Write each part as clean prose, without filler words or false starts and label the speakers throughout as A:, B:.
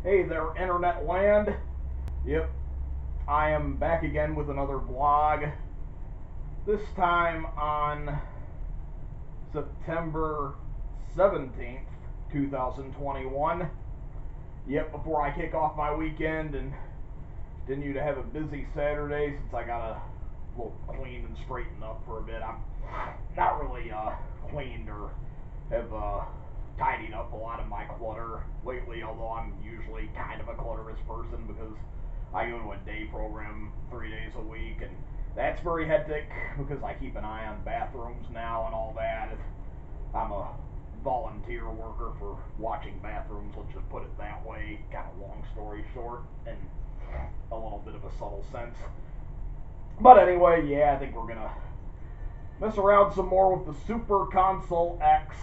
A: Hey there, internet land. Yep, I am back again with another vlog. This time on September 17th, 2021. Yep, before I kick off my weekend and continue to have a busy Saturday since I got a little cleaned and straightened up for a bit. I'm not really cleaned or have tidied up a lot of my clutter lately, although I'm usually kind of a clutterous person because I go to a day program 3 days a week, and that's very hectic because I keep an eye on bathrooms now and all that. I'm a volunteer worker for watching bathrooms, let's just put it that way, kind of long story short, in a little bit of a subtle sense. But anyway, yeah, I think we're gonna mess around some more with the Super Console X.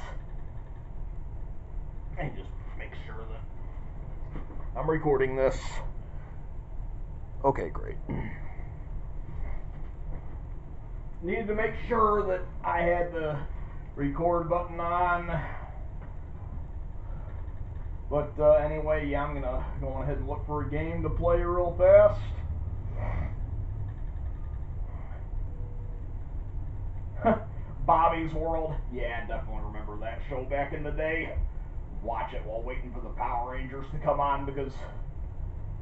A: And just make sure that I'm recording this. Okay, great. Needed to make sure that I had the record button on. But anyway, yeah, I'm gonna go on ahead and look for a game to play real fast. Bobby's World. Yeah, I definitely remember that show back in the day. Watch it while waiting for the Power Rangers to come on because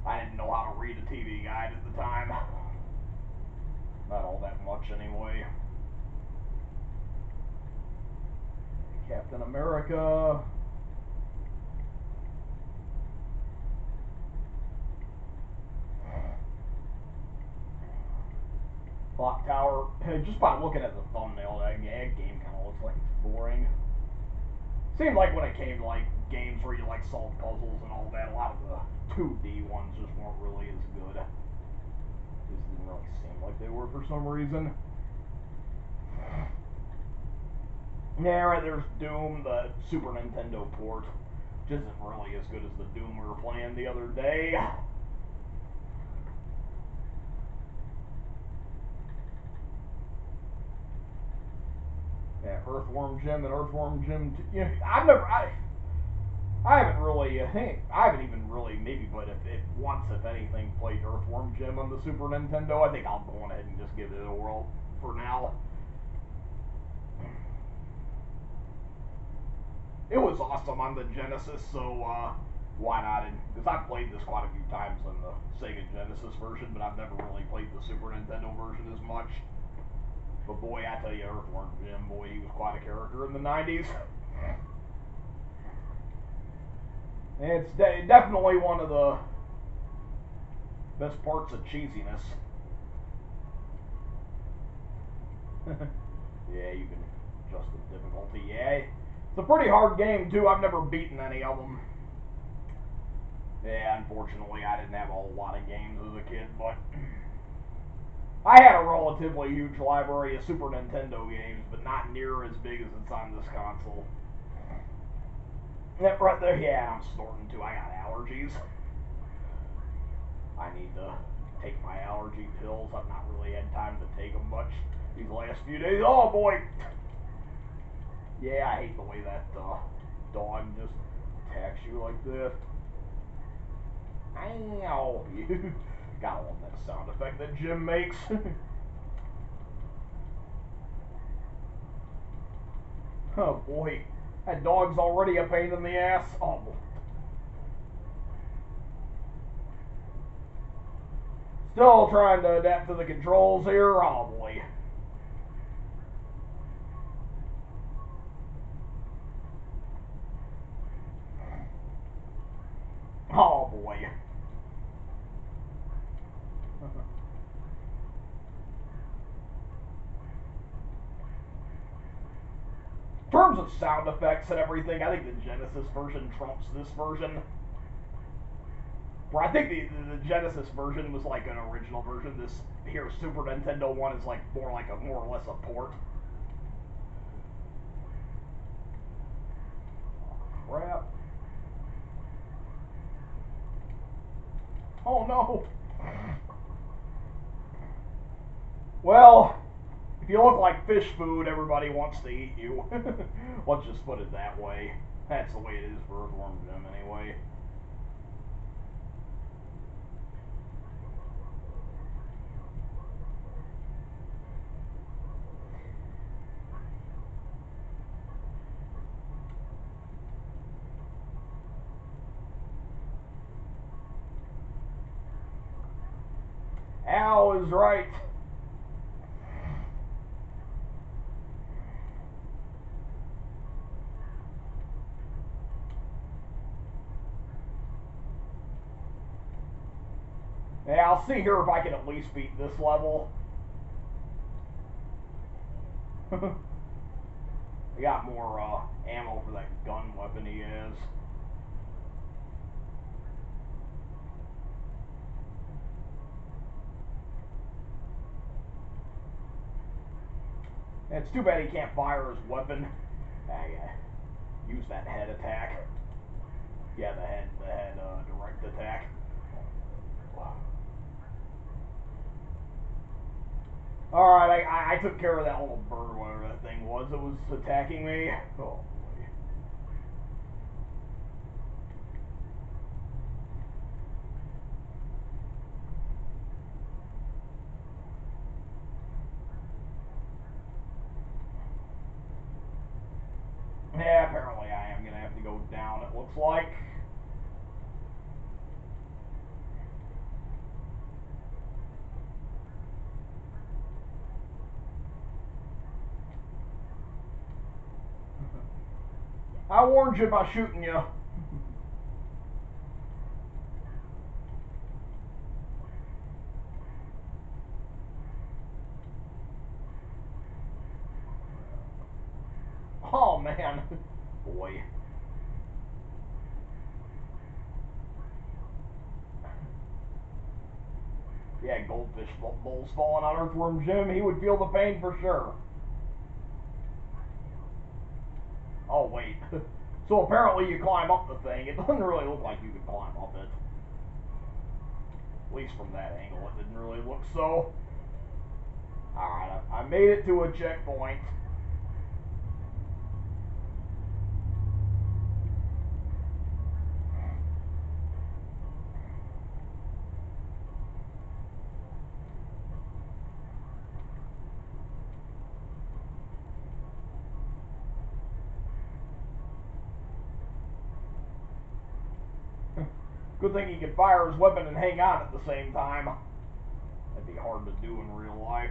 A: I didn't know how to read a TV guide at the time. Not all that much anyway. Captain America. Clock Tower. Just by looking at the thumbnail, that game kind of looks like it's boring. Seemed like when it came to like games where you like solve puzzles and all that, a lot of the 2D ones just weren't really as good. Just didn't really seem like they were for some reason. Yeah, right, there's Doom, the Super Nintendo port, which isn't really as good as the Doom we were playing the other day. Yeah, Earthworm Jim and Earthworm Jim. You know, I haven't really, I haven't even really, maybe, but if once, if anything, played Earthworm Jim on the Super Nintendo, I think I'll go ahead and just give it a whirl for now. It was awesome on the Genesis, so why not? Because I've played this quite a few times on the Sega Genesis version, but I've never really played the Super Nintendo version as much. But boy, I tell you, Earthworm Jim, boy, he was quite a character in the 90s. And it's definitely one of the best parts of cheesiness. Yeah, you can adjust the difficulty. Yeah, it's a pretty hard game, too. I've never beaten any of them. Yeah, unfortunately, I didn't have a whole lot of games as a kid, but I had a relatively huge library of Super Nintendo games, but not near as big as it's on this console. Yep, right there, yeah, I'm snorting too. I got allergies. I need to take my allergy pills. I've not really had time to take them much these last few days. Oh boy! Yeah, I hate the way that dog just attacks you like this. Ow! You gotta love that sound effect that Jim makes. Oh boy, that dog's already a pain in the ass. Oh boy. Still trying to adapt to the controls here. Oh boy. Oh boy. In terms of sound effects and everything, I think the Genesis version trumps this version. Where I think the Genesis version was like an original version. This here Super Nintendo one is like more or less a port. Oh, crap. Oh no. Well, if you look like fish food, everybody wants to eat you. Let's just put it that way. That's the way it is for Earthworm Jim anyway. Al is right. Yeah, I'll see here if I can at least beat this level. I got more ammo for that gun weapon he has. It's too bad he can't fire his weapon. Use that head attack. Yeah, the head direct attack. Alright, I took care of that little bird, whatever that thing was that was attacking me. Oh, boy. Yeah, apparently I am going to have to go down, it looks like. I warned you about shooting you. Oh, man. Boy. Yeah, goldfish bowls falling on Earthworm Jim. He would feel the pain for sure. Oh, wait. So apparently you climb up the thing. It doesn't really look like you could climb up it. At least from that angle, it didn't really look so. Alright, I made it to a checkpoint. Good thing he could fire his weapon and hang on at the same time. That'd be hard to do in real life.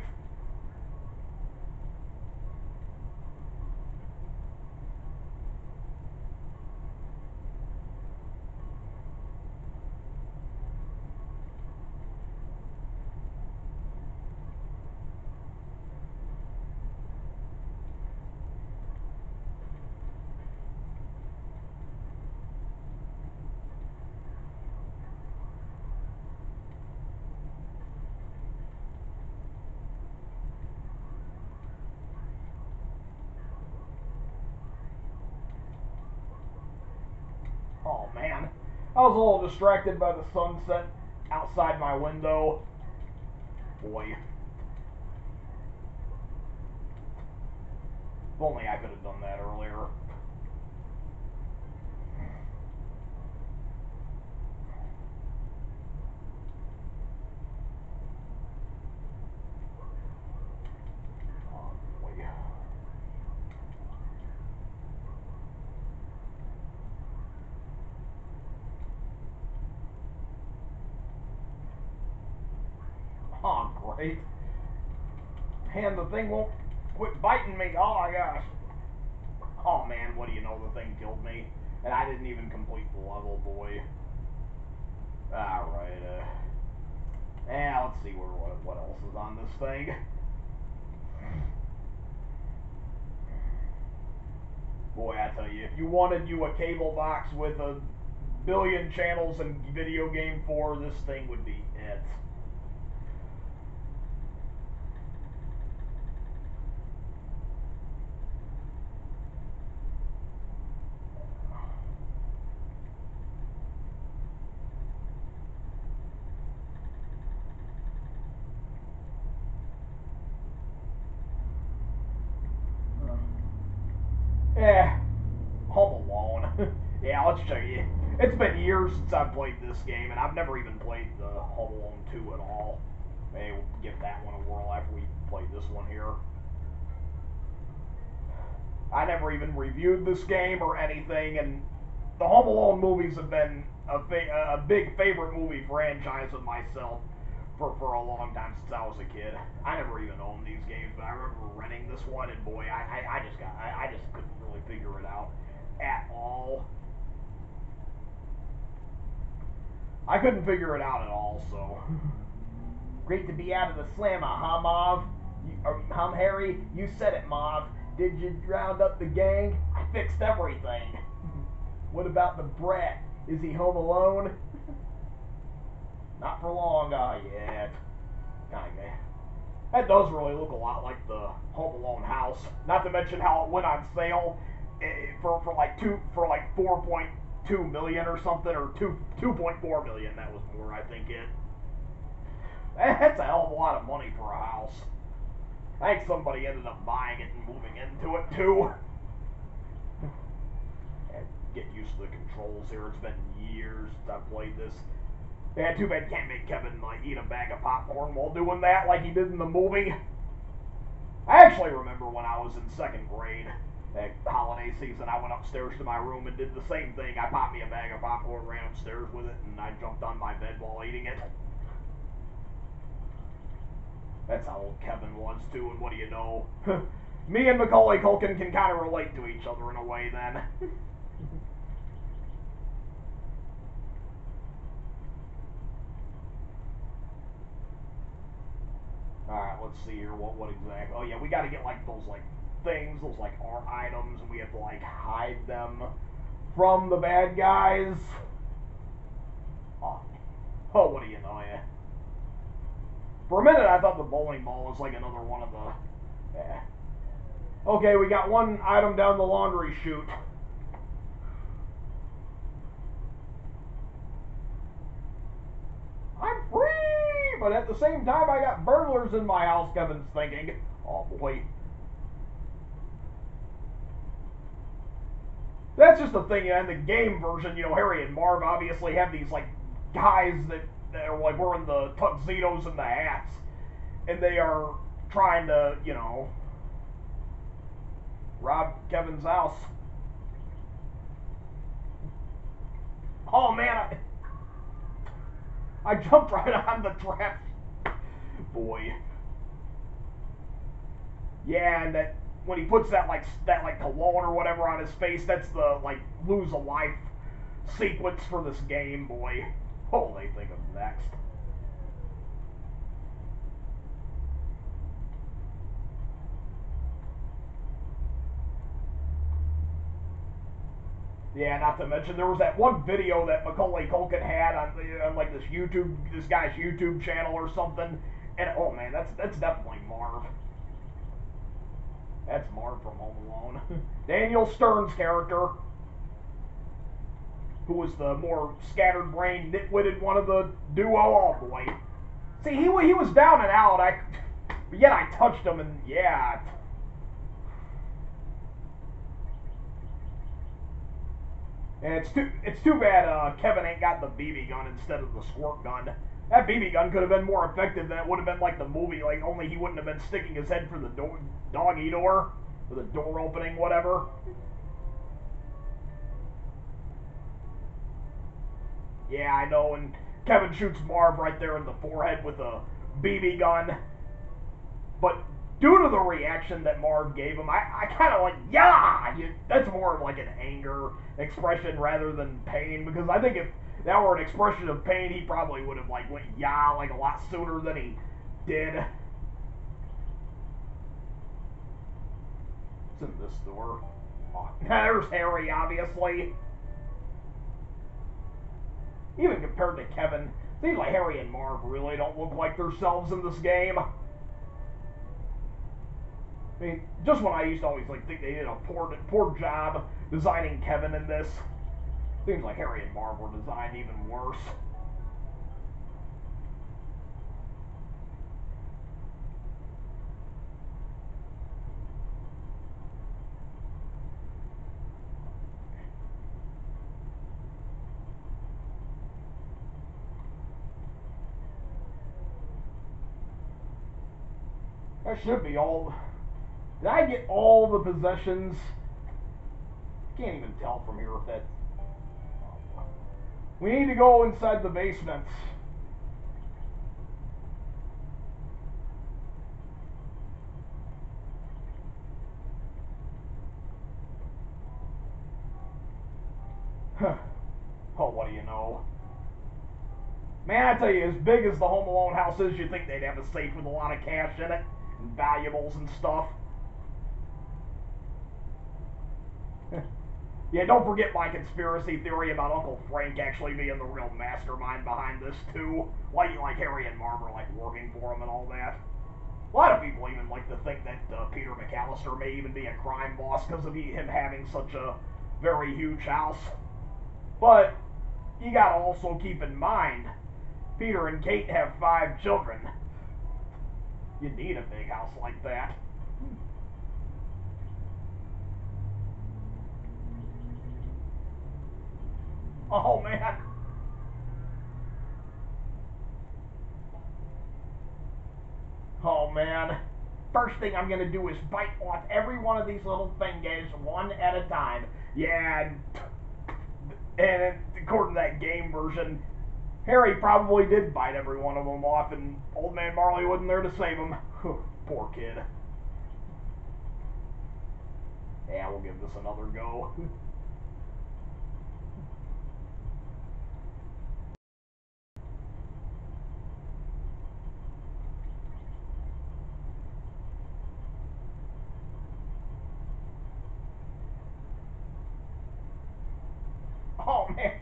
A: Oh man, I was a little distracted by the sunset outside my window. Boy. If only I could have done that earlier. Oh boy. Oh, great. Man, the thing won't quit biting me. Oh my gosh. Oh man, what do you know? The thing killed me. And I didn't even complete the level, boy. Alright, let's see what else is on this thing. Boy, I tell you, if you wanted you a cable box with a billion channels and video game 4, this thing would be it. Yeah, Home Alone. Yeah, let's show you. It's been years since I've played this game, and I've never even played the Home Alone 2 at all. Maybe we'll give that one a whirl after we play this one here. I never even reviewed this game or anything, and the Home Alone movies have been a big favorite movie franchise of myself for a long time since I was a kid. I never even owned these games, but I remember renting this one, and boy, I just couldn't really figure it out at all. I couldn't figure it out at all, so. Great to be out of the slammer, huh, Marv? Harry? You said it, Marv. Did you round up the gang? I fixed everything. What about the brat? Is he home alone? Not for long, yet. Kinda. That does really look a lot like the Home Alone house. Not to mention how it went on sale for like 4.2 million or something, or 2.4 million. That was more, I think. That's a hell of a lot of money for a house. I think somebody ended up buying it and moving into it too. Get used to the controls here. It's been years since I've played this. Yeah, too bad can't make Kevin like eat a bag of popcorn while doing that like he did in the movie. I actually remember when I was in second grade, at holiday season, I went upstairs to my room and did the same thing. I popped me a bag of popcorn, ran upstairs with it, and I jumped on my bed while eating it. That's how old Kevin was too, and what do you know? Me and Macaulay Culkin can kind of relate to each other in a way then. Alright, let's see here, what exactly, oh yeah, we gotta get like those like things, those like art items, and we have to like hide them from the bad guys. Oh, what do you know, yeah. For a minute I thought the bowling ball was like another one of the, yeah. Okay, we got one item down the laundry chute. I'm free, but at the same time I got burglars in my house, Kevin's thinking. Oh boy. That's just the thing, in the game version, you know, Harry and Marv obviously have these like guys that are like wearing the tuxedos and the hats, and they are trying to, you know, rob Kevin's house. Oh man, I jumped right on the trap. Boy. Yeah, and that when he puts that like cologne or whatever on his face, that's the like lose a life sequence for this game, boy. Oh, they think of next. Yeah, not to mention there was that one video that Macaulay Culkin had on like this guy's YouTube channel or something, and oh man, that's definitely Marv. That's Marv from Home Alone. Daniel Stern's character, who was the more scatterbrained, nitwitted one of the duo. Oh boy, see he was down and out. Yet I touched him, and yeah. And it's too bad Kevin ain't got the BB gun instead of the squirt gun. That BB gun could have been more effective than it would have been like the movie, like only he wouldn't have been sticking his head through the doggy door, or the door opening, whatever. Yeah, I know, and Kevin shoots Marv right there in the forehead with a BB gun. But due to the reaction that Marv gave him, I kind of like, yeah! That's more of like an anger expression rather than pain, because I think if that were an expression of pain, he probably would have like went yeah like a lot sooner than he did. It's in this door. Oh, there's Harry, obviously. Even compared to Kevin, seems like Harry and Marv really don't look like themselves in this game. I mean, just when I used to always like think they did a poor job designing Kevin in this, seems like Harry and Marv were designed even worse. That should be all. Did I get all the possessions? Can't even tell from here if that. We need to go inside the basement. Oh, what do you know? Man, I tell you, as big as the Home Alone house is, you'd think they'd have a safe with a lot of cash in it, and valuables and stuff. Yeah, don't forget my conspiracy theory about Uncle Frank actually being the real mastermind behind this, too. Like Harry and Marv are, working for him and all that. A lot of people even like to think that Peter McAllister may even be a crime boss because of him having such a very huge house. But you gotta also keep in mind, Peter and Kate have 5 children. You need a big house like that. Oh, man. Oh, man. First thing I'm gonna do is bite off every one of these little fingers one at a time. Yeah, and according to that game version, Harry probably did bite every one of them off, and Old Man Marley wasn't there to save him. Poor kid. Yeah, we'll give this another go. Oh, man.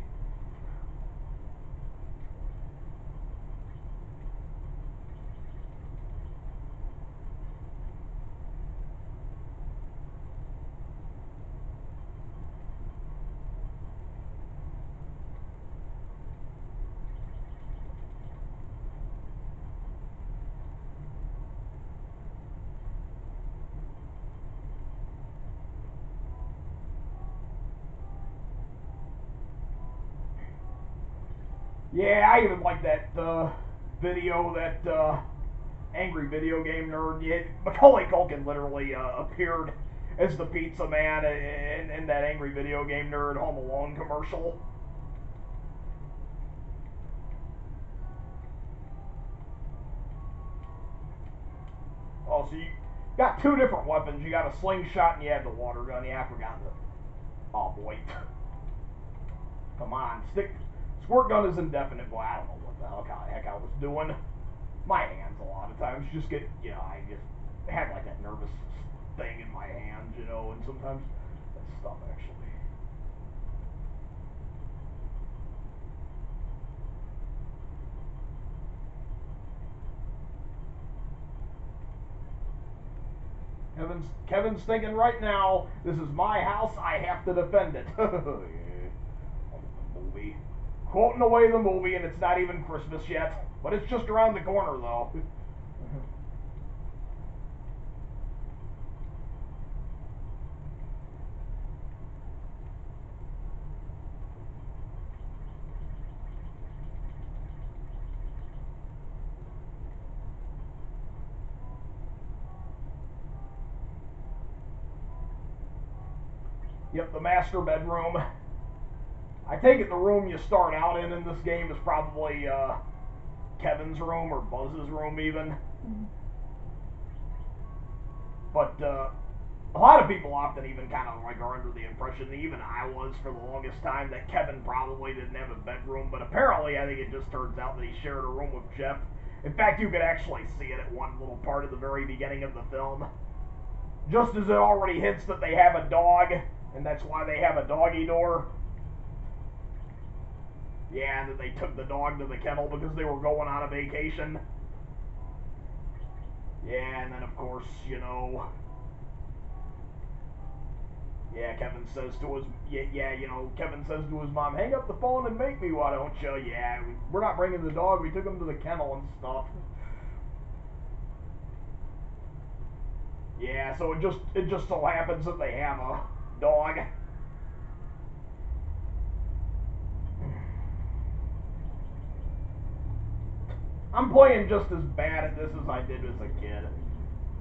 A: Yeah, I even like that video, that angry video game nerd. Yeah, Macaulay Culkin literally appeared as the pizza man in that angry video game nerd Home Alone commercial. Oh, so you got 2 different weapons. You got a slingshot and you have the water gun. Yeah, I forgot that. Oh, boy. Come on, squirt gun is indefinite. Boy, I don't know what the heck I was doing. My hands a lot of times just get, I just have that nervous thing in my hands, and sometimes that stuff actually. Kevin's thinking right now, this is my house, I have to defend it. Yeah. The movie. Quoting away the movie, and it's not even Christmas yet. But it's just around the corner, though. Yep, the master bedroom. I take it the room you start out in this game is probably Kevin's room or Buzz's room even. But a lot of people often even kind of are under the impression, even I was for the longest time, that Kevin probably didn't have a bedroom. But apparently I think it just turns out that he shared a room with Jeff. In fact, you could actually see it at one little part at the very beginning of the film. Just as it already hints that they have a dog, and that's why they have a doggy door. Yeah, that they took the dog to the kennel because they were going on a vacation. Yeah, and then of course, yeah, Kevin says to his mom, hang up the phone and make me, why don't you? Yeah, we're not bringing the dog, we took him to the kennel and stuff. Yeah, so it just so happens that they have a dog. I'm playing just as bad at this as I did as a kid.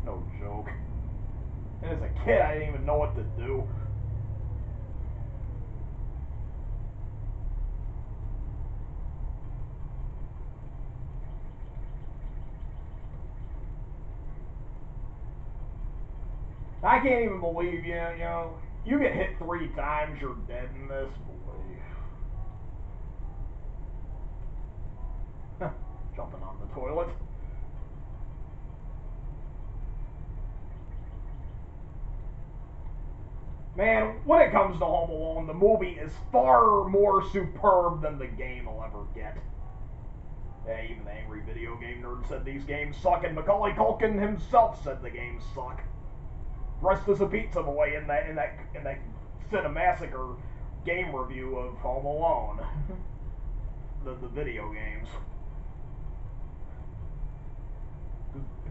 A: No joke. And as a kid, I didn't even know what to do. I can't even believe, you get hit 3 times, you're dead in this. Boy. jumping on the toilet. Man, when it comes to Home Alone, the movie is far more superb than the game will ever get. Yeah, even the angry video game nerd said these games suck, and Macaulay Culkin himself said the games suck. Rest is a Pizza Boy in that Cinemassacre game review of Home Alone, the video games.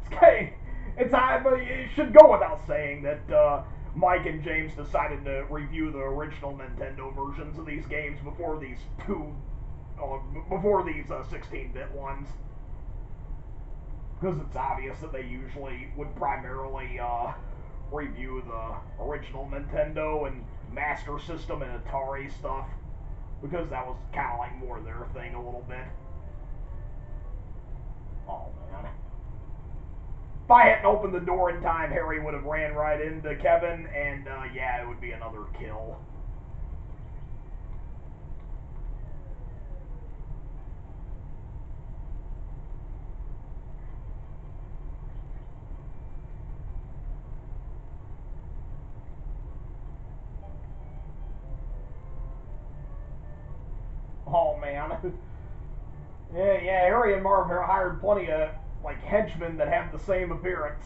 A: But it should go without saying that Mike and James decided to review the original Nintendo versions of these games before these 16-bit ones, because it's obvious that they usually would primarily review the original Nintendo and Master System and Atari stuff, because that was kind of like more their thing a little bit. Oh man. If I hadn't opened the door in time, Harry would have ran right into Kevin, and yeah, it would be another kill. Oh man. Yeah, Harry and Marv hired plenty of like henchmen that have the same appearance.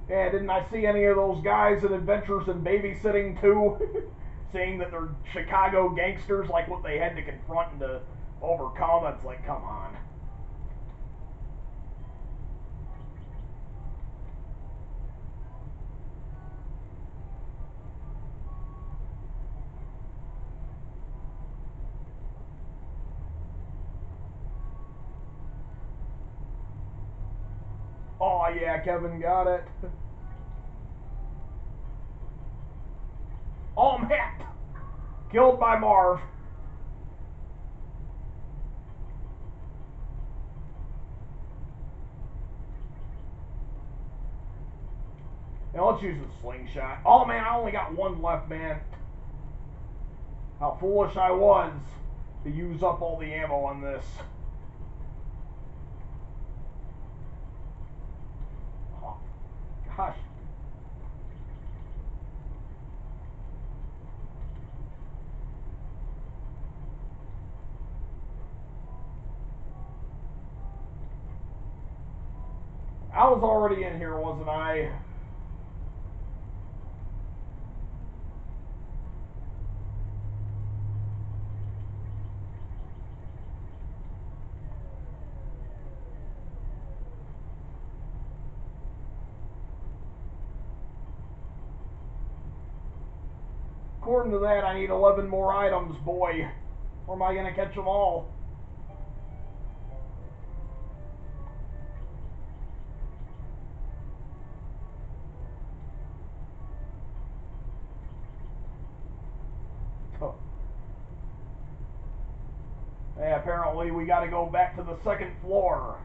A: Yeah, didn't I see any of those guys in Adventures in Babysitting too? Seeing that they're Chicago gangsters, like what they had to confront and to overcome, it's like, come on. Oh yeah, Kevin got it. Oh man! Killed by Marv. Now let's use the slingshot. Oh man, I only got one left, man. How foolish I was to use up all the ammo on this. Oh, gosh. I was already in here, wasn't I? According to that, I need 11 more items, boy. Or am I going to catch them all? Yeah, apparently we got to go back to the second floor.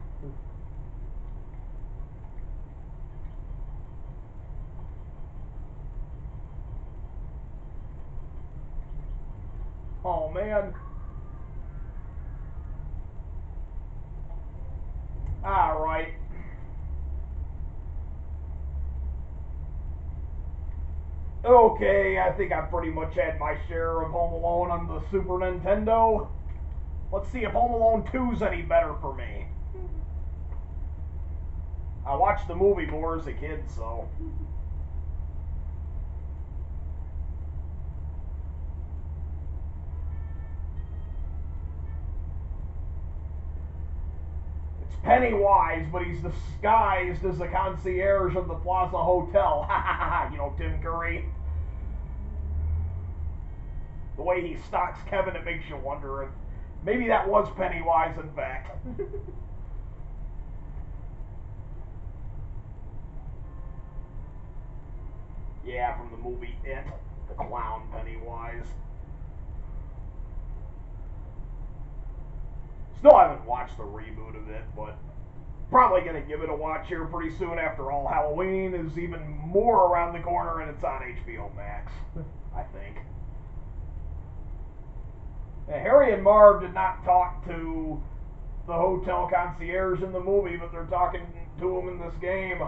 A: Oh man. Alright. Okay, I think I pretty much had my share of Home Alone on the Super Nintendo. Let's see if Home Alone 2's any better for me. I watched the movie more as a kid, so... It's Pennywise, but he's disguised as the concierge of the Plaza Hotel. You know, Tim Curry. The way he stalks Kevin, it makes you wonder if maybe that was Pennywise in fact. Yeah, from the movie It, the clown Pennywise. Still haven't watched the reboot of it, but probably going to give it a watch here pretty soon. After all, Halloween is even more around the corner and it's on HBO Max, I think. Harry and Marv did not talk to the hotel concierge in the movie, but they're talking to him in this game.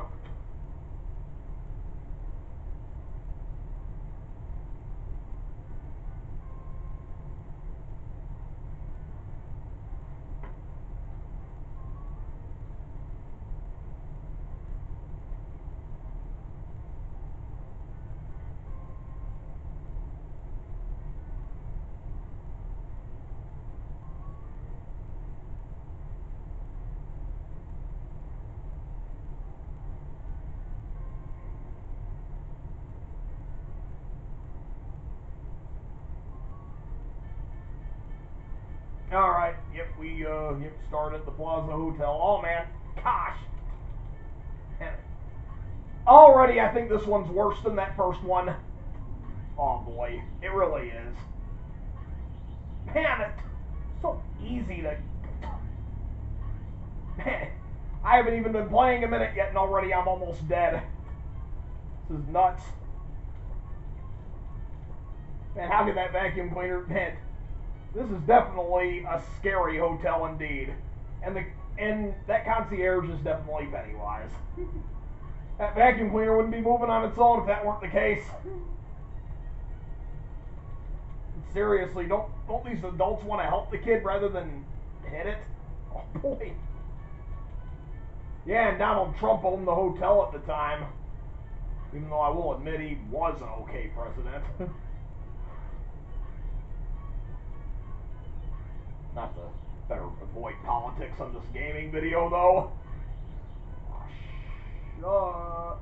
A: Alright, yep, we started at the Plaza Hotel. Oh man, gosh. Already I think this one's worse than that first one. Oh boy, it really is. Man, it's so easy to... Man, I haven't even been playing a minute yet and already I'm almost dead. This is nuts. Man, how could that vacuum cleaner... Man, this is definitely a scary hotel indeed. And that concierge is definitely Pennywise. That vacuum cleaner wouldn't be moving on its own if that weren't the case. Seriously, don't these adults want to help the kid rather than hit it? Oh boy. Yeah, and Donald Trump owned the hotel at the time. Even though I will admit he was an okay president. Not to better avoid politics on this gaming video, though. Oh, shut.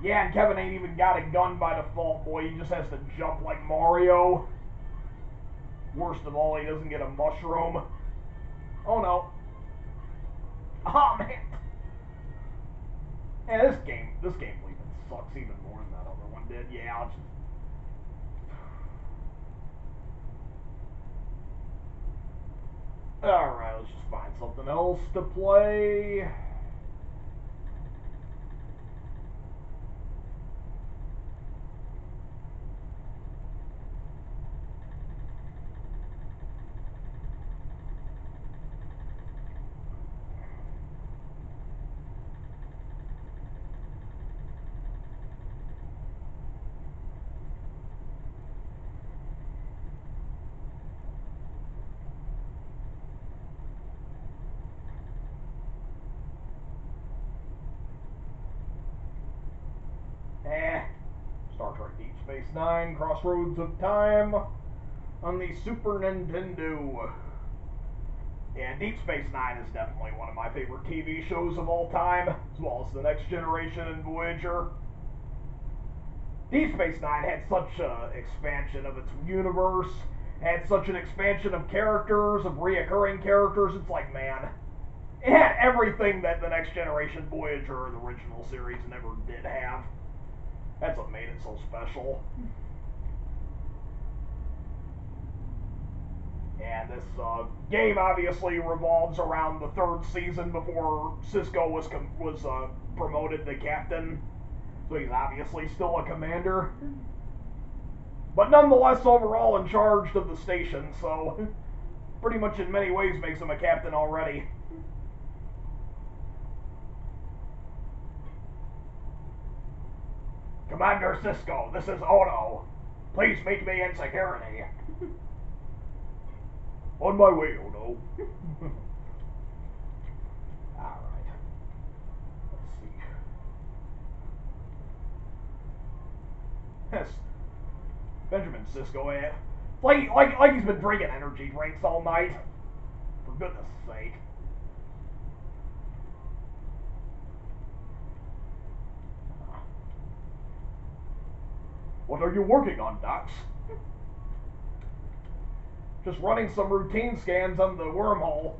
A: Yeah, and Kevin ain't even got a gun by default, boy. He just has to jump like Mario. Worst of all, he doesn't get a mushroom. Oh, no. Oh, man. Yeah, this game even sucks even more than that other one did. Yeah, I'll just... Alright, let's just find something else to play. Star Trek Deep Space Nine, Crossroads of Time on the Super Nintendo. Yeah, Deep Space Nine is definitely one of my favorite TV shows of all time, as well as The Next Generation and Voyager. Deep Space Nine had such an expansion of its universe, had such an expansion of characters, of reoccurring characters. It's like, man, it had everything that The Next Generation, Voyager, or the original series never did have. That's what made it so special. And this game obviously revolves around the third season before Sisko was promoted to captain. So he's obviously still a commander. But nonetheless overall in charge of the station, so pretty much in many ways makes him a captain already. Commander Sisko, this is Ono. Please meet me in security. On my way, Ono. Alright. Let's see. Yes. Benjamin Sisko, like he's been drinking energy drinks all night. For goodness sake. What are you working on, Docs? Just running some routine scans on the wormhole.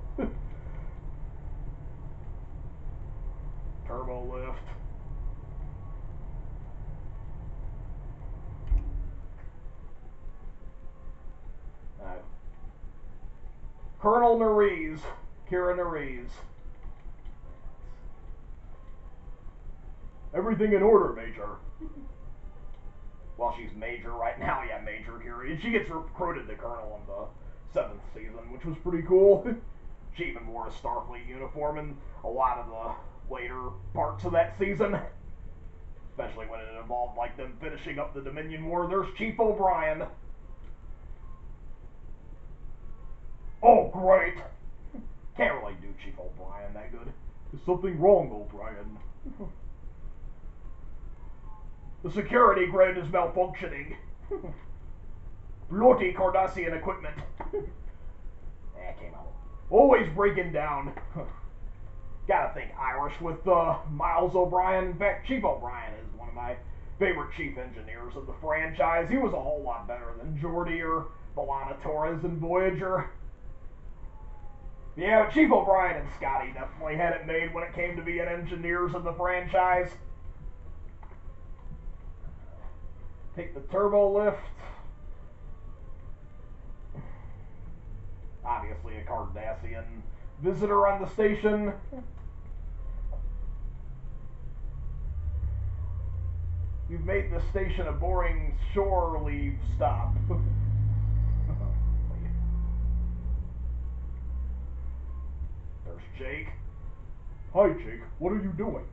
A: Turbo lift. Colonel Nerez. Kira Nerez. Everything in order, Major. Well, she's Major right now. Yeah, Major Curie. And she gets recruited to Colonel in the 7th season, which was pretty cool. She even wore a Starfleet uniform in a lot of the later parts of that season. Especially when it involved, like, them finishing up the Dominion War. There's Chief O'Brien. Oh, great. Can't really do Chief O'Brien that good. There's something wrong, O'Brien. The security grid is malfunctioning. Bloody Cardassian equipment. That came out. Always breaking down. Gotta think Irish with Miles O'Brien. In fact, Chief O'Brien is one of my favorite chief engineers of the franchise. He was a whole lot better than Geordi or B'Elanna Torres in Voyager. Yeah, but Chief O'Brien and Scotty definitely had it made when it came to being engineers of the franchise. Take the turbo lift. Obviously a Cardassian visitor on the station. You've made the station a boring shore leave stop. There's Jake. Hi, Jake. What are you doing?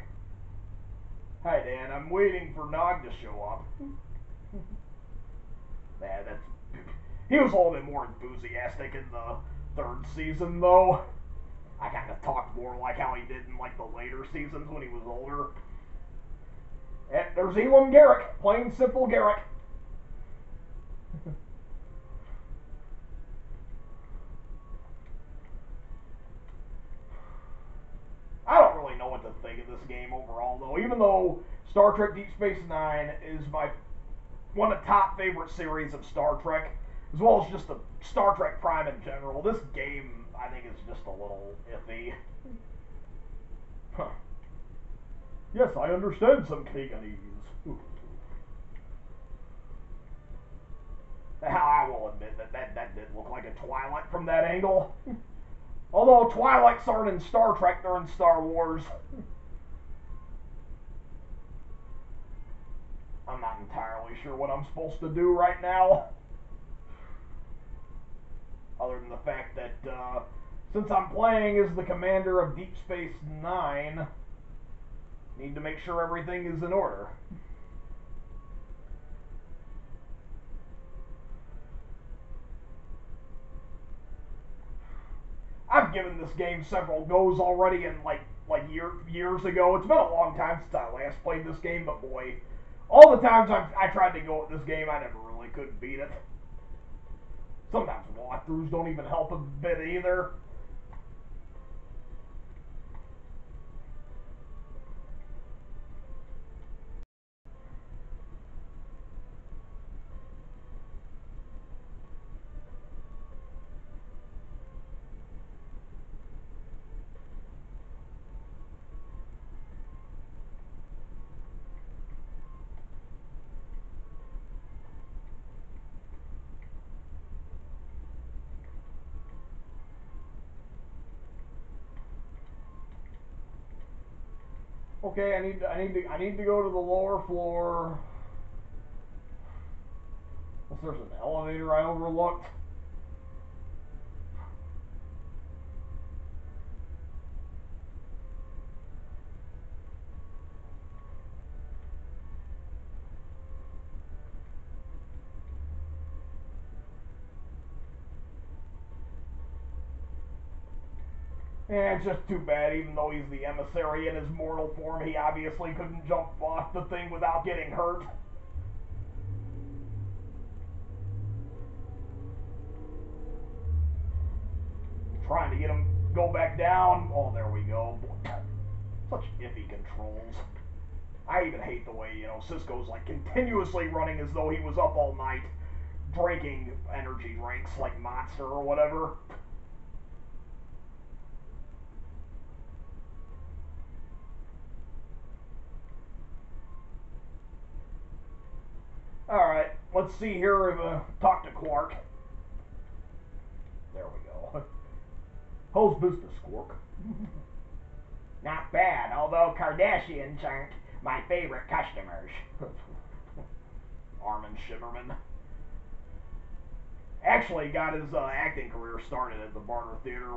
A: Hi, Dan. I'm waiting for Nog to show up. He was a little bit more enthusiastic in the 3rd season, though. I kind of talked more like how he did in, like, the later seasons when he was older. And there's Elam Garrick. Plain simple Garrick. I don't really know what to think of this game overall, though. Even though Star Trek Deep Space Nine is one of the top favorite series of Star Trek, as well as just the Star Trek Prime in general, this game, I think, is just a little iffy. Huh. Yes, I understand some Kaganese. I will admit that did look like a Twi'lek from that angle. Although Twi'leks aren't in Star Trek, they're in Star Wars. I'm not entirely sure what I'm supposed to do right now. Other than the fact that, since I'm playing as the commander of Deep Space Nine, need to make sure everything is in order. I've given this game several goes already, and years ago. It's been a long time since I last played this game, but boy, all the times I tried to go at this game, I never really could beat it. Sometimes walkthroughs don't even help a bit either. Okay, I need to go to the lower floor. Unless there's an elevator I overlooked. Yeah, it's just too bad, even though he's the emissary in his mortal form, he obviously couldn't jump off the thing without getting hurt. Trying to get him go back down. Oh, there we go. Such iffy controls. I even hate the way, Cisco's like continuously running as though he was up all night drinking energy drinks like Monster or whatever. Alright, let's see here if talk to Quark. There we go. How's business, Quark?
B: Not bad, although Cardassians aren't my favorite customers.
A: Armin Shimerman. Actually got his acting career started at the Barter Theater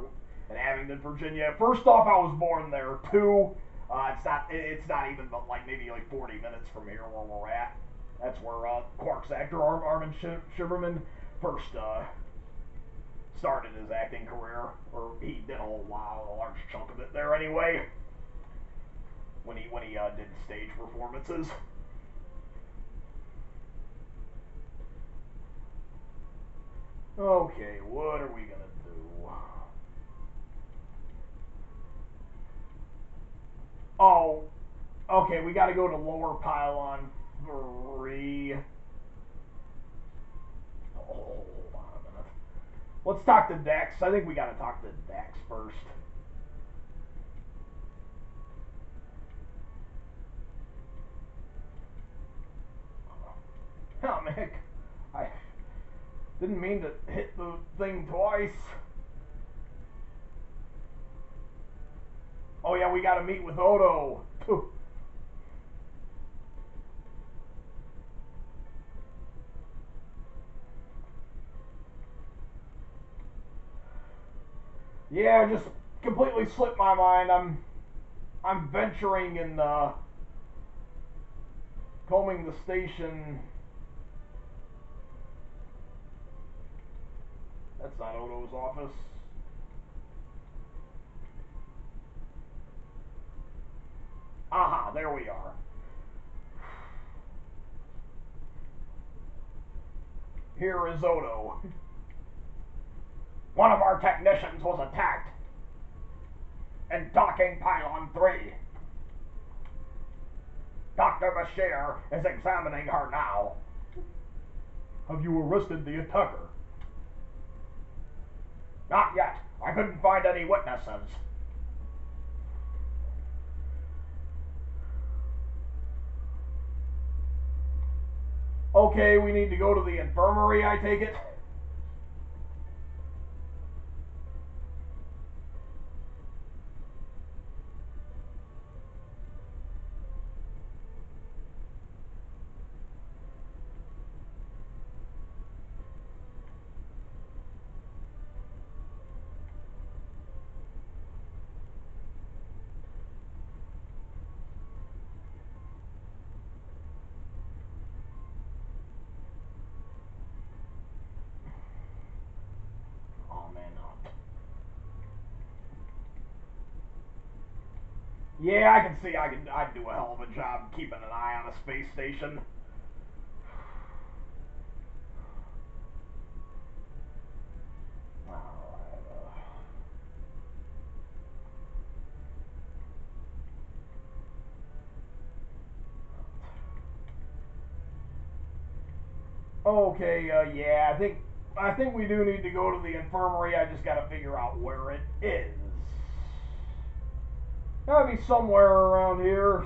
A: in Abingdon, Virginia. First off, I was born there too. It's not even but like maybe like 40 minutes from here where we're at. That's where Quark's actor Armin Shimerman first started his acting career, or he did a large chunk of it there anyway. When he did stage performances. Okay, what are we gonna do? Oh, okay, we gotta go to Lower Pylon 3. Oh, hold on a minute. Let's talk to Dex. I think we gotta talk to Dex first. Oh, Mick. I didn't mean to hit the thing twice. Oh yeah, we gotta meet with Odo. Yeah, just completely slipped my mind. I'm venturing in combing the station. That's not Odo's office. Aha, there we are. Here is Odo. One of our technicians was attacked in docking pylon 3. Dr. Bashir is examining her now. Have you arrested the attacker? Not yet. I couldn't find any witnesses. Okay, we need to go to the infirmary, I take it? Yeah, I can see I'd do a hell of a job keeping an eye on a space station. Okay, yeah, I think we do need to go to the infirmary. I just gotta figure out where it is. Gotta be somewhere around here.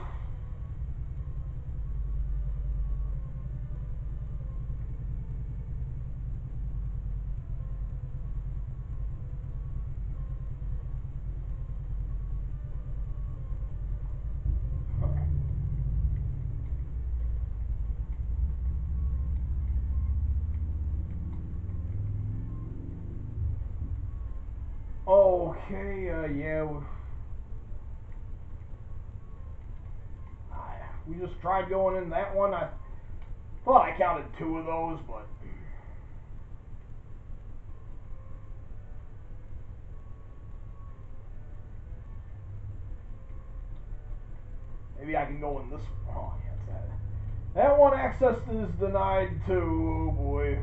A: Okay, yeah. We just tried going in that one. I thought I counted 2 of those, but maybe I can go in this. Oh, yeah, it's that. That one access is denied too. Oh boy.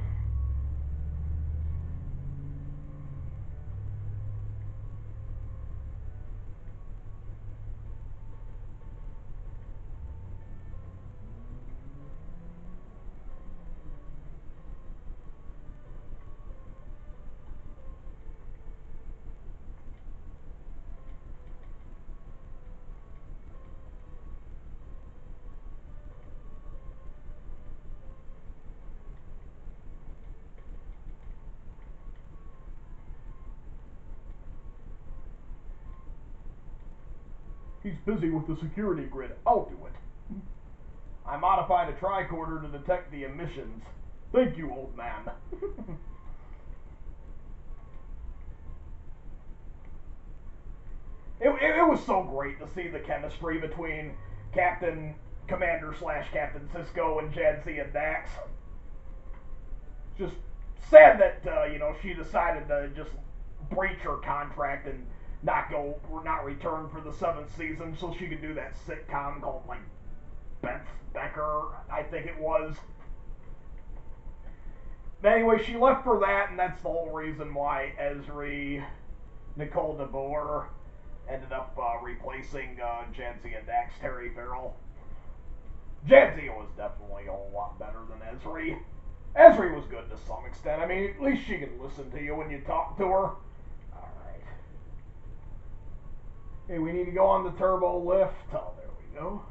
A: He's busy with the security grid. I'll do it. I modified a tricorder to detect the emissions. Thank you, old man. It was so great to see the chemistry between Commander / Captain Cisco and Jadzia and Dax. Just sad that she decided to just breach her contract and not return for the 7th season so she could do that sitcom called like Beth Becker, I think it was. But anyway, she left for that, and that's the whole reason why Ezri, Nicole DeBoer ended up replacing Jadzia and Dax, Terry Farrell. Jadzia was definitely a whole lot better than Ezri. Ezri was good to some extent. I mean, at least she can listen to you when you talk to her. Alright. Hey, we need to go on the turbo lift. Oh, there we go.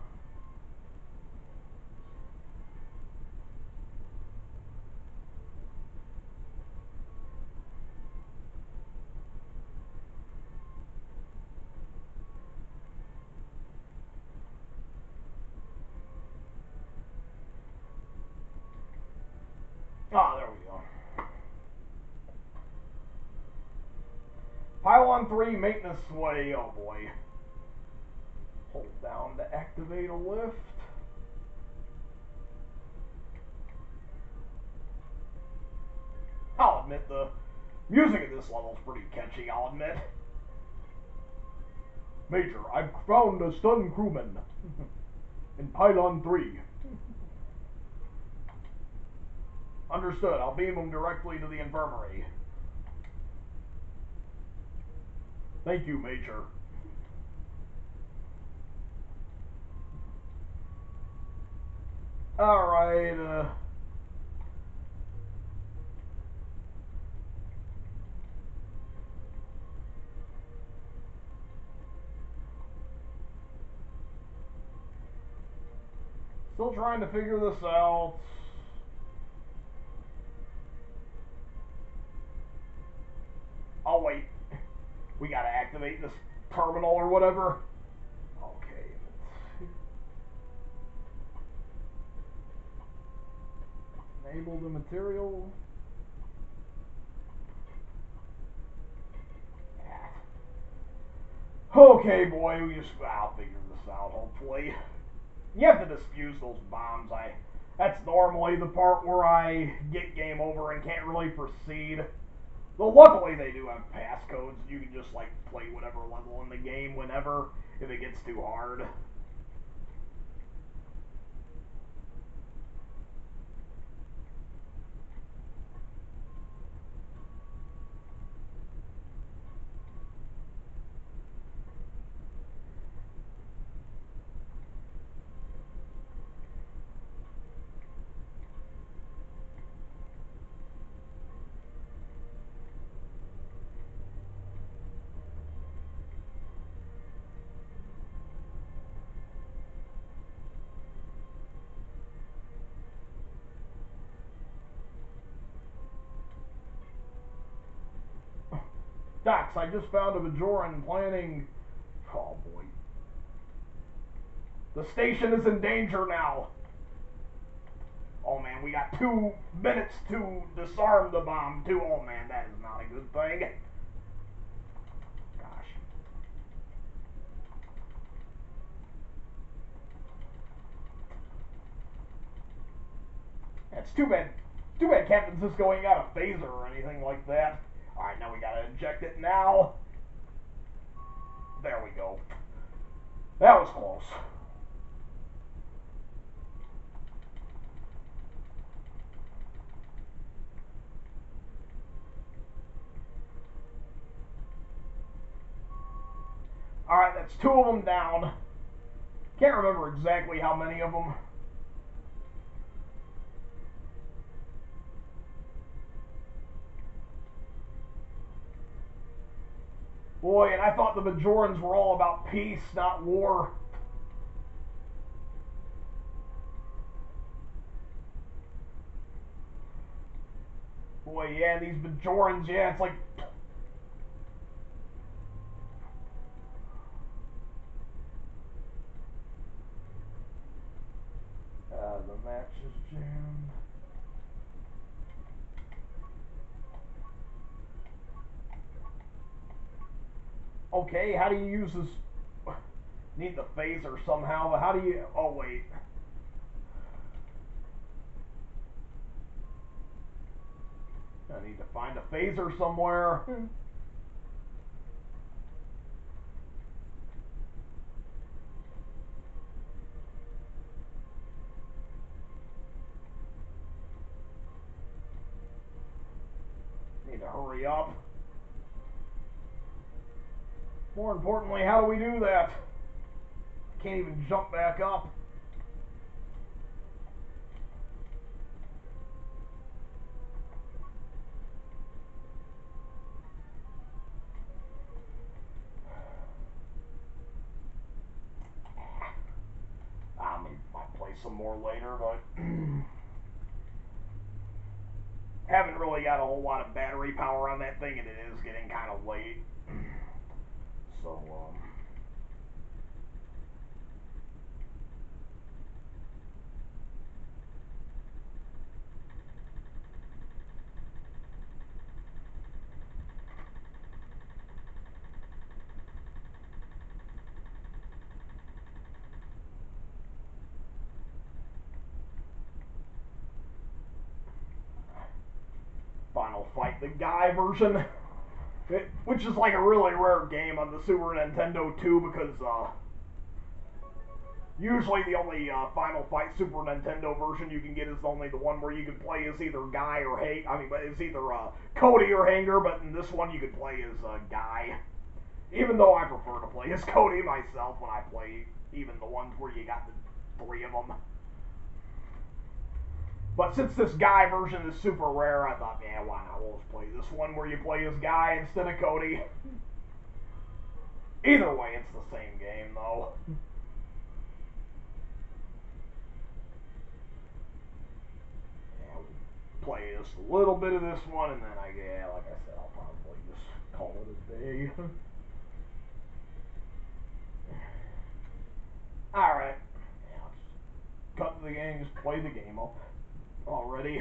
A: Ah, there we go. Pylon 3, maintenance way. Oh boy. Hold down to activate a lift. I'll admit the music at this level is pretty catchy, I'll admit. Major, I've found a stunned crewman in Pylon 3. Understood. I'll beam him directly to the infirmary. Thank you, Major. Alright, still trying to figure this out. Oh, wait. We gotta activate this terminal or whatever. Okay. Enable the material. Okay, boy, I'll figure this out, hopefully. You have to disfuse those bombs. That's normally the part where I get game over and can't really proceed. Well, luckily they do have passcodes. You can just, like, play whatever level in the game whenever, if it gets too hard. Docs, I just found a Bajoran planning... Oh, boy. The station is in danger now. Oh, man, we got 2 minutes to disarm the bomb, too. Oh, man, that is not a good thing. Gosh. That's too bad. Too bad Captain Cisco ain't got a phaser or anything like that. Alright, now we gotta inject it now. There we go. That was close. Alright, that's 2 of them down. Can't remember exactly how many of them. Boy, and I thought the Bajorans were all about peace, not war. Boy, yeah, these Bajorans, yeah, it's like... jammed. Okay, how do you use this? Need the phaser somehow, but how do you? Oh wait. I need to find a phaser somewhere. Need to hurry up. More importantly, how do we do that? I can't even jump back up. I might play some more later, but haven't really got a whole lot of battery power on that thing, and it is getting kind of late. So, Final Fight the Guy version, which is like a really rare game on the Super Nintendo too, because usually the only Final Fight Super Nintendo version you can get is only the one where you can play as either Guy or it's either Cody or Hanger, but in this one you can play as Guy. Even though I prefer to play as Cody myself when I play even the ones where you got the three of them. But since this Guy version is super rare, I thought, yeah, why not? We'll just play this one where you play as Guy instead of Cody. Either way, it's the same game, though. Yeah, we'll play just a little bit of this one, and then like I said, I'll probably just call it a day. Alright. Yeah, let's cut to the game, just play the game up already.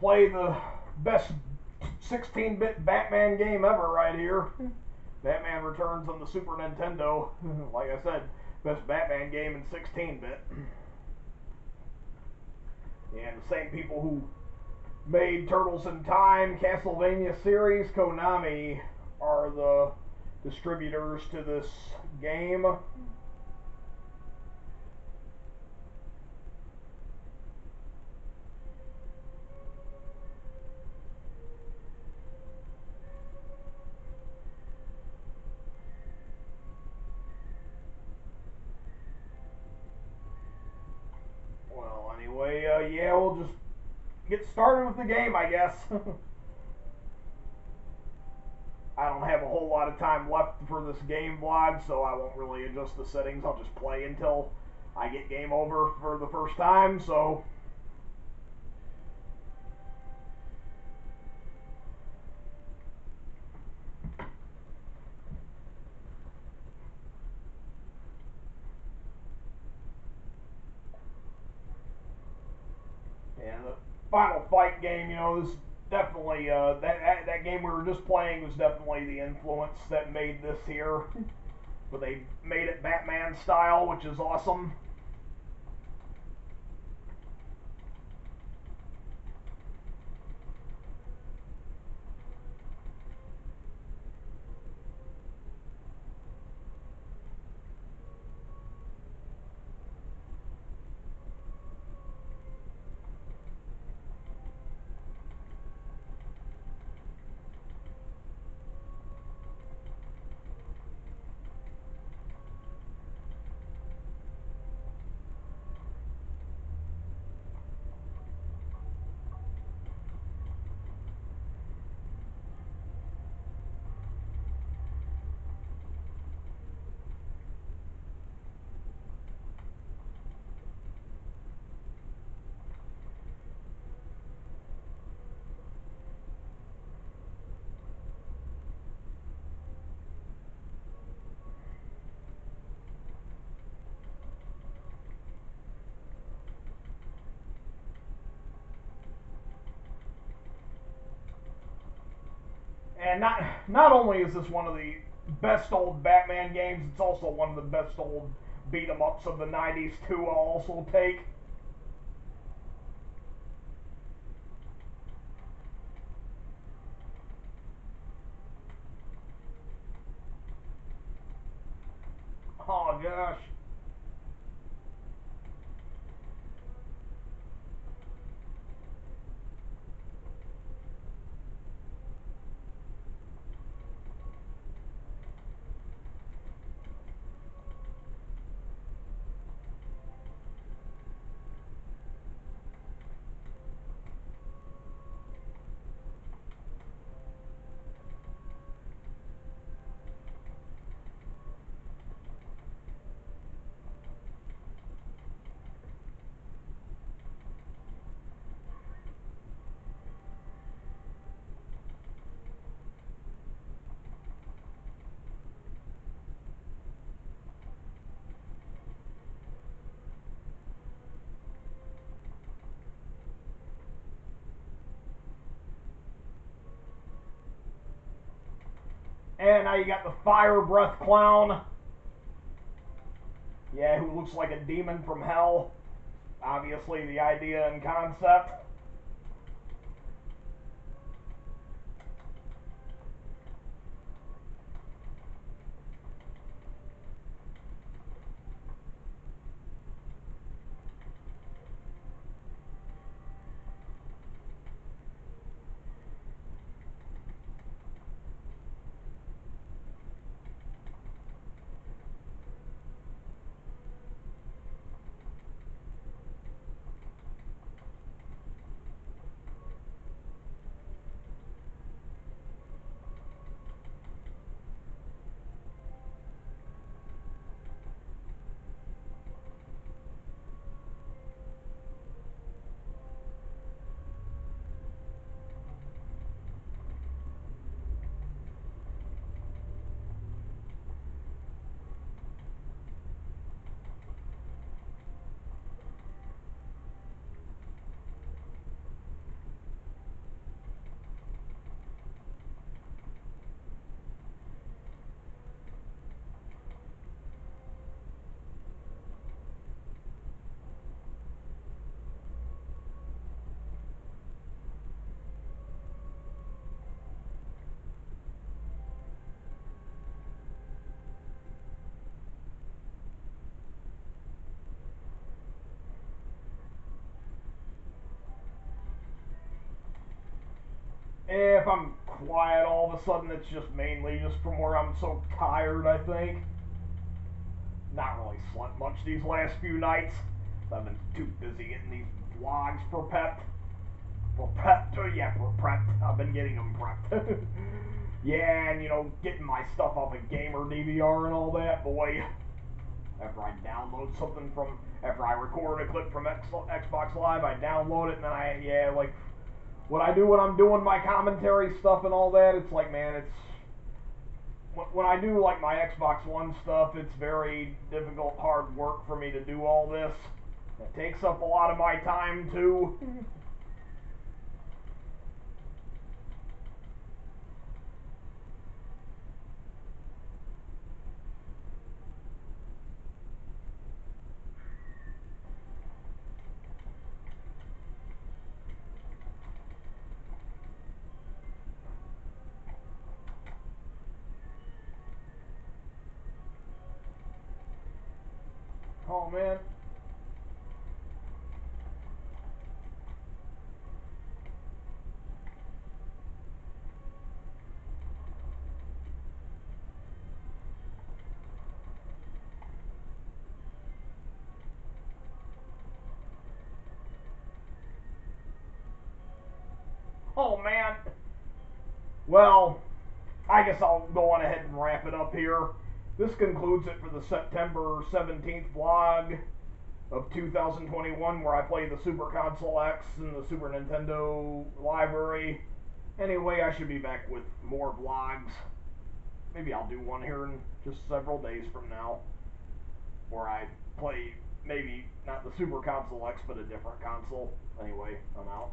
A: play the best 16-bit Batman game ever right here. Batman Returns on the Super Nintendo. Like I said, best Batman game in 16-bit. And the same people who made Turtles in Time, Castlevania series, Konami, are the distributors to this game. Well, anyway, yeah, we'll just get started with the game, I guess. I don't have a whole lot of time left for this game vlog, so I won't really adjust the settings. I'll just play until I get game over for the first time, so... And the Final Fight game, you know, this definitely, that game we were just playing was definitely the influence that made this here. But they made it Batman style, which is awesome. And not only is this one of the best old Batman games, it's also one of the best old beat-em-ups of the 90s too, I'll also take. Oh gosh. And now you got the Fire Breath Clown. Yeah, who looks like a demon from hell. Obviously the idea and concept. If I'm quiet all of a sudden, it's just mainly just from where I'm so tired, I think. Not really slept much these last few nights. I've been too busy getting these vlogs prepped. Yeah, prepped. I've been getting them prepped. Yeah, and you know, getting my stuff off of Gamer DVR and all that. Boy, after I download something from, after I record a clip from Xbox Live, I download it, and then like, what I do when I'm doing my commentary stuff and all that, it's like, man, it's, when I do like my Xbox One stuff, it's very difficult, hard work for me to do all this. It takes up a lot of my time too. Oh man. Oh man. Well, I guess I'll go on ahead and wrap it up here. This concludes it for the September 17th vlog of 2021, where I play the Super Console X and the Super Nintendo library. Anyway, I should be back with more vlogs. Maybe I'll do one here in just several days from now, where I play maybe not the Super Console X, but a different console. Anyway, I'm out.